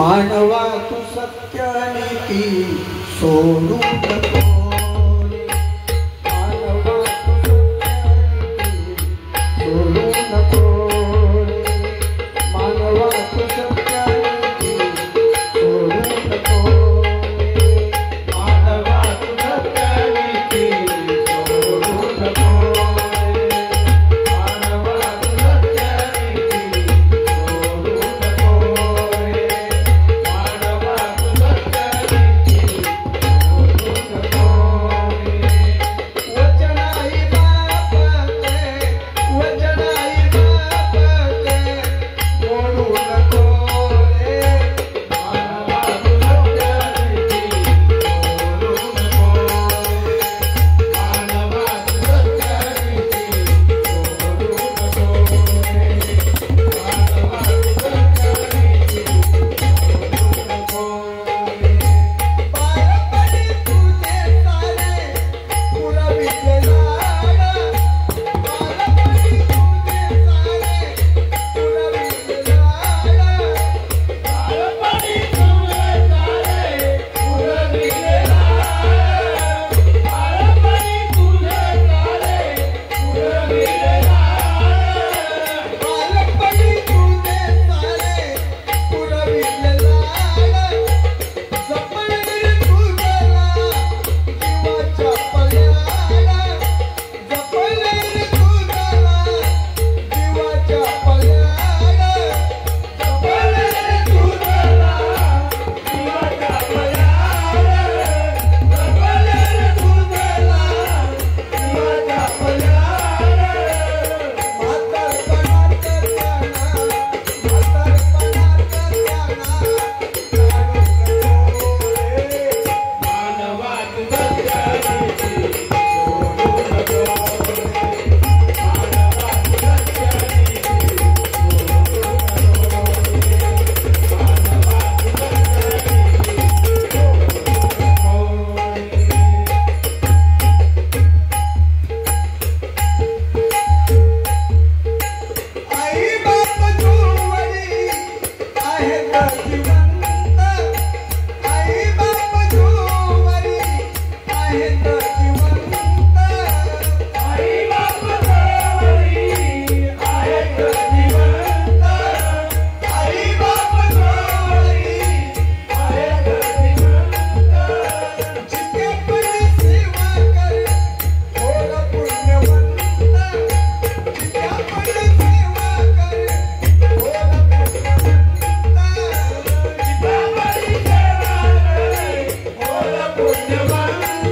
मानवा तू सत्य नीती सोडू नको रे। मानवा तू सत्य नीती सोडू नको रे। मानवा तू सत्य नीती सोडू नको रे। मानवा तू सत्य नीती सोडू नको रे। मानवा तू सत्य नीती सोडू नको रे। मानवा तू सत्य नीती सोडू नको रे। वचन आई बापचे, वचन आई बापचे मोडू नको रे। मानवा तू सत्य नीती सोडू नको रे। मानवा तू सत्य नीती सोडू नको रे। मानवा तू सत्य नीती सोडू नको रे। पारपणी तुझे सारे पुरविले लाड, पारपणी तुझे सारे पुरविले लाड, पारपणी तुझे सारे पुरविले लाड, पारपणी तुझे सारे पुरविले लाड, पारपणी तुझे सारे पुरविले लाड, जपले रे तुझला जीवाच्या पल्याड, जपले रे तुझला जीवाच्या पल्याड, जपले रे तुझला जीवाच्या पल्याड, जपले रे तुझला जीवाच्या पल्याड। म्हातारपणात त्यांना, म्हातारपणात त्यांना काढू नको रे। मानवा तू सत्य नीती सोडू नको रे। मानवा तू सत्य नीती सोडू नको रे। मानवा तू सत्य नीती सोडू नको रे। आई बाप जोवरी आहेत जिवंत, आई बाप जोवरी आहेत जिवंत, आई बाप जोवरी आहेत जिवंत, आई बाप जोवरी आहेत जिवंत, जिथे परी सेवा कर थोर पुण्यवंत, जिथे परी सेवा कर थोर पुण्यवंत, जिथे परी सेवा कर थोर पुण्यवंत,